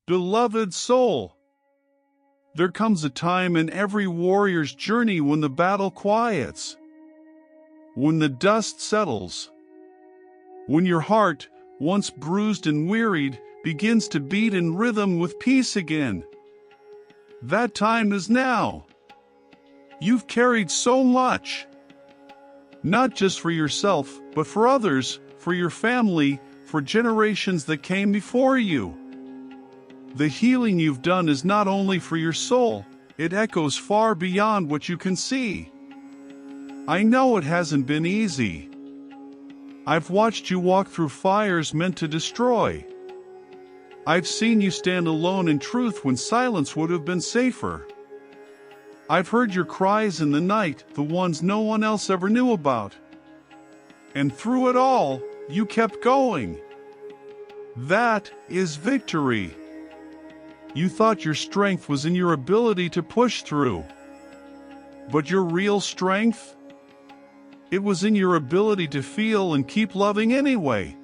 Beloved soul, there comes a time in every warrior's journey when the battle quiets, when the dust settles, when your heart, once bruised and wearied, begins to beat in rhythm with peace again. That time is now. You've carried so much, not just for yourself, but for others, for your family, for generations that came before you. The healing you've done is not only for your soul, it echoes far beyond what you can see. I know it hasn't been easy. I've watched you walk through fires meant to destroy. I've seen you stand alone in truth when silence would have been safer. I've heard your cries in the night, the ones no one else ever knew about. And through it all, you kept going. That is victory. You thought your strength was in your ability to push through. But your real strength? It was in your ability to feel and keep loving anyway.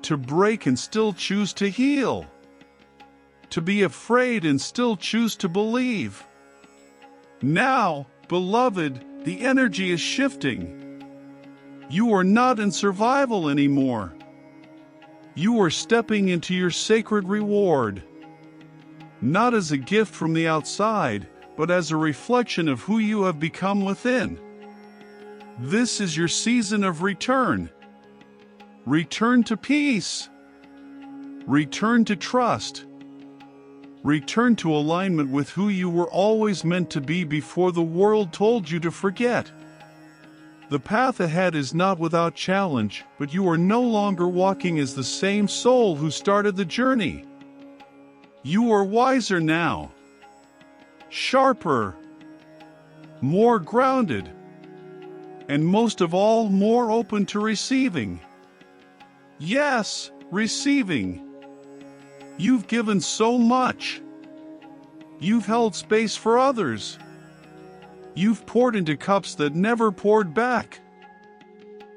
To break and still choose to heal. To be afraid and still choose to believe. Now, beloved, the energy is shifting. You are not in survival anymore. You are stepping into your sacred reward. Not as a gift from the outside, but as a reflection of who you have become within. This is your season of return. Return to peace. Return to trust. Return to alignment with who you were always meant to be before the world told you to forget. The path ahead is not without challenge, but you are no longer walking as the same soul who started the journey. You are wiser now, sharper, more grounded, and most of all, more open to receiving. Yes, receiving. You've given so much. You've held space for others. You've poured into cups that never poured back.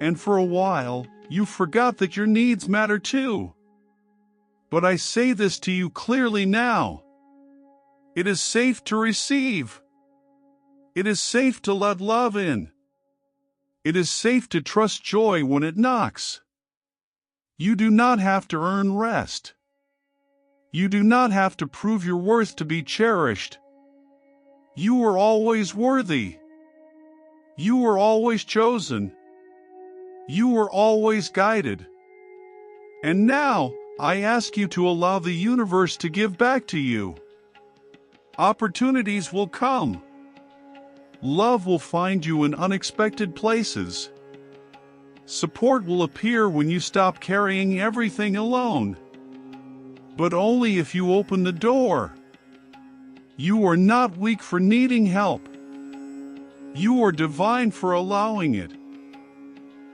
And for a while, you forgot that your needs matter too. But I say this to you clearly now. It is safe to receive. It is safe to let love in. It is safe to trust joy when it knocks. You do not have to earn rest. You do not have to prove your worth to be cherished. You are always worthy. You were always chosen. You were always guided. And now, I ask you to allow the universe to give back to you. Opportunities will come. Love will find you in unexpected places. Support will appear when you stop carrying everything alone. But only if you open the door. You are not weak for needing help. You are divine for allowing it.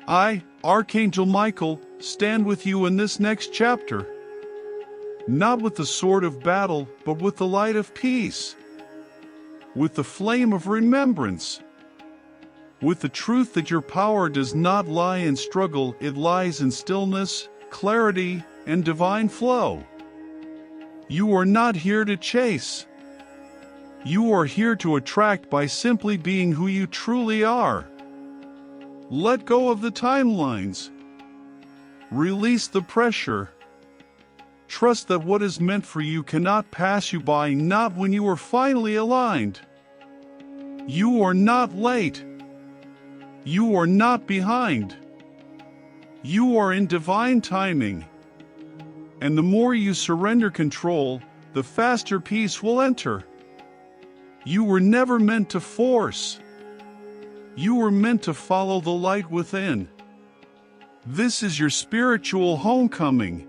I, Archangel Michael, stand with you in this next chapter. Not with the sword of battle, but with the light of peace. With the flame of remembrance. With the truth that your power does not lie in struggle, it lies in stillness, clarity, and divine flow. You are not here to chase. You are here to attract by simply being who you truly are. Let go of the timelines. Release the pressure. Trust that what is meant for you cannot pass you by, not when you are finally aligned. You are not late. You are not behind. You are in divine timing. And the more you surrender control, the faster peace will enter. You were never meant to force. You were meant to follow the light within. This is your spiritual homecoming,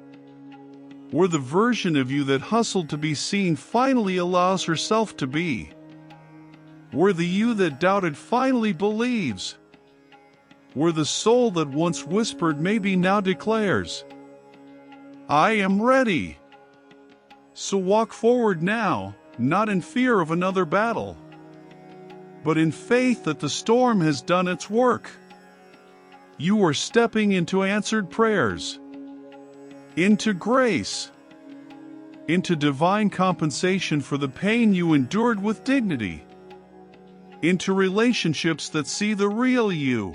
where the version of you that hustled to be seen finally allows herself to be. Where the you that doubted finally believes. Where the soul that once whispered maybe now declares, I am ready. So walk forward now, not in fear of another battle, but in faith that the storm has done its work. You are stepping into answered prayers, into grace, into divine compensation for the pain you endured with dignity, into relationships that see the real you,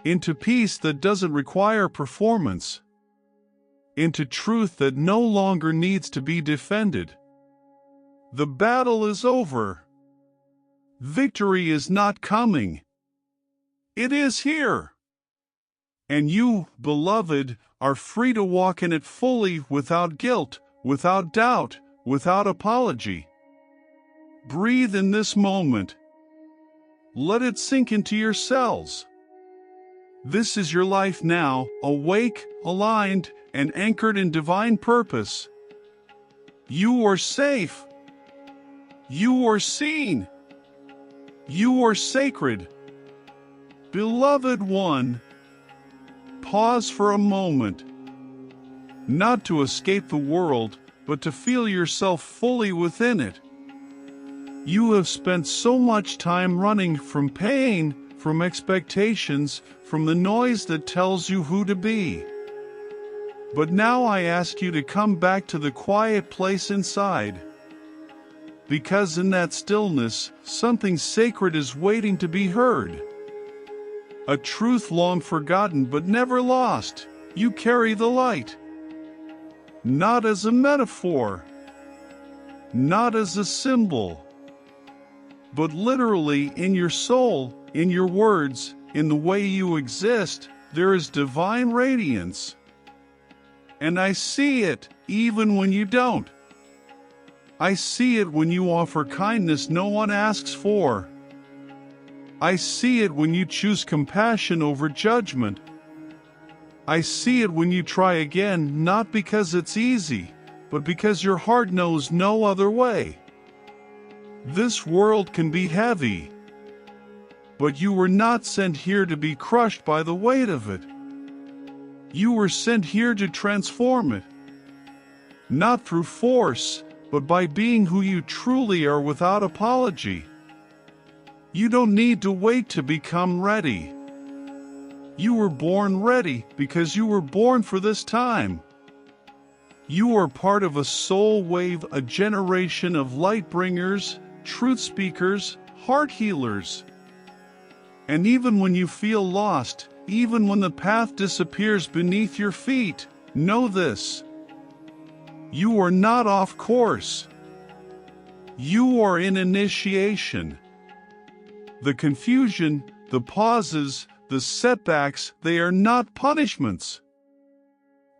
into peace that doesn't require performance, into truth that no longer needs to be defended. The battle is over. Victory is not coming. It is here. And you, beloved, are free to walk in it fully, without guilt, without doubt, without apology. Breathe in this moment. Let it sink into your cells. This is your life now, awake, aligned, and anchored in divine purpose. You are safe. You are seen. You are sacred. Beloved one, pause for a moment, not to escape the world, but to feel yourself fully within it. You have spent so much time running from pain, from expectations, from the noise that tells you who to be. But now I ask you to come back to the quiet place inside. Because in that stillness, something sacred is waiting to be heard. A truth long forgotten but never lost. You carry the light. Not as a metaphor, not as a symbol, but literally in your soul, in your words, in the way you exist, there is divine radiance. And I see it, even when you don't. I see it when you offer kindness no one asks for. I see it when you choose compassion over judgment. I see it when you try again, not because it's easy, but because your heart knows no other way. This world can be heavy, but you were not sent here to be crushed by the weight of it. You were sent here to transform it, not through force, but by being who you truly are without apology. You don't need to wait to become ready. You were born ready because you were born for this time. You are part of a soul wave, a generation of light bringers, truth speakers, heart healers. And even when you feel lost, even when the path disappears beneath your feet, know this: you are not off course. You are in initiation. The confusion, the pauses, the setbacks, they are not punishments.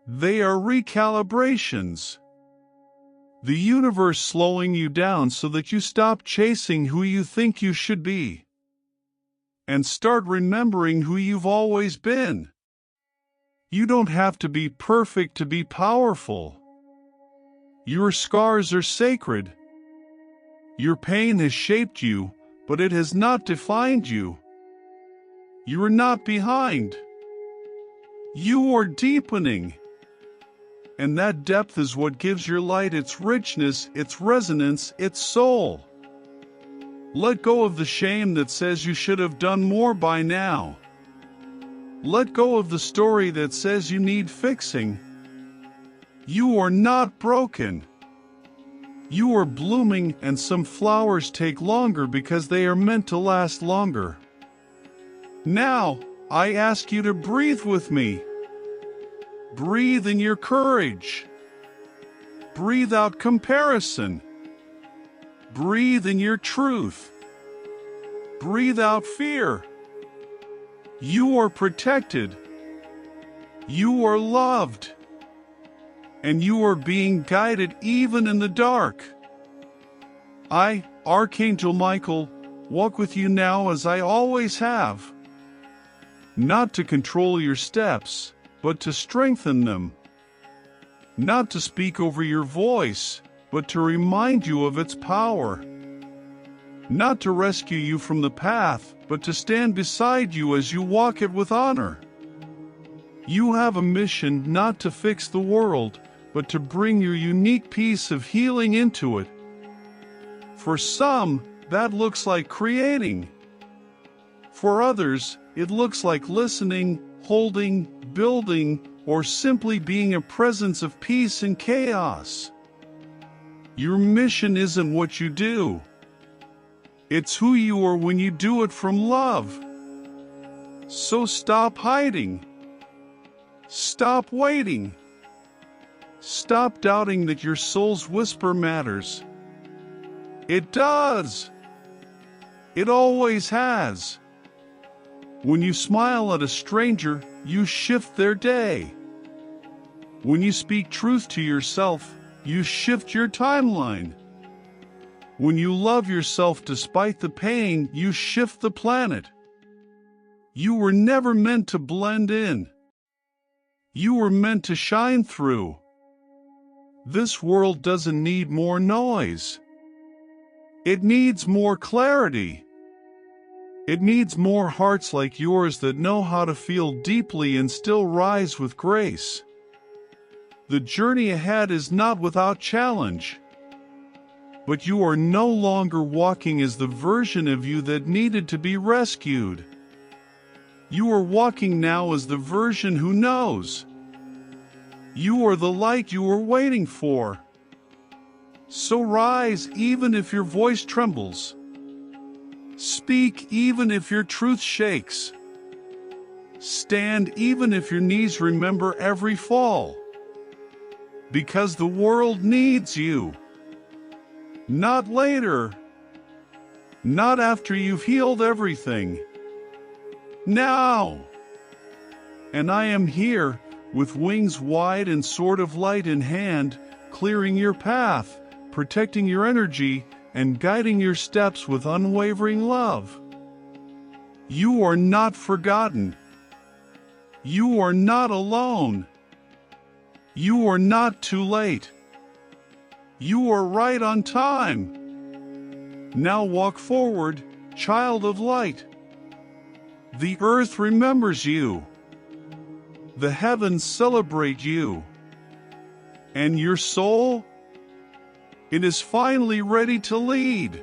They are recalibrations. The universe slowing you down so that you stop chasing who you think you should be and start remembering who you've always been. You don't have to be perfect to be powerful. Your scars are sacred. Your pain has shaped you, but it has not defined you. You are not behind. You are deepening. And that depth is what gives your light its richness, its resonance, its soul. Let go of the shame that says you should have done more by now. Let go of the story that says you need fixing. You are not broken. You are blooming, and some flowers take longer because they are meant to last longer. Now, I ask you to breathe with me. Breathe in your courage. Breathe out comparison. Breathe in your truth. Breathe out fear. You are protected. You are loved. And you are being guided even in the dark. I, Archangel Michael, walk with you now as I always have. Not to control your steps, but to strengthen them. Not to speak over your voice, but to remind you of its power. Not to rescue you from the path, but to stand beside you as you walk it with honor. You have a mission not to fix the world, but to bring your unique piece of healing into it. For some, that looks like creating. For others, it looks like listening, holding, building, or simply being a presence of peace in chaos. Your mission isn't what you do. It's who you are when you do it from love. So stop hiding. Stop waiting. Stop doubting that your soul's whisper matters. It does. It always has. When you smile at a stranger, you shift their day. When you speak truth to yourself, you shift your timeline. When you love yourself despite the pain, you shift the planet. You were never meant to blend in. You were meant to shine through. This world doesn't need more noise. It needs more clarity. It needs more hearts like yours that know how to feel deeply and still rise with grace. The journey ahead is not without challenge. But you are no longer walking as the version of you that needed to be rescued. You are walking now as the version who knows. You are the light you were waiting for. So rise even if your voice trembles. Speak even if your truth shakes. Stand even if your knees remember every fall. Because the world needs you. Not later. Not after you've healed everything. Now. And I am here, with wings wide and sword of light in hand, clearing your path, protecting your energy, and guiding your steps with unwavering love. You are not forgotten. You are not alone. You are not too late. You are right on time. Now walk forward, child of light. The earth remembers you. The heavens celebrate you. And your soul? It is finally ready to lead.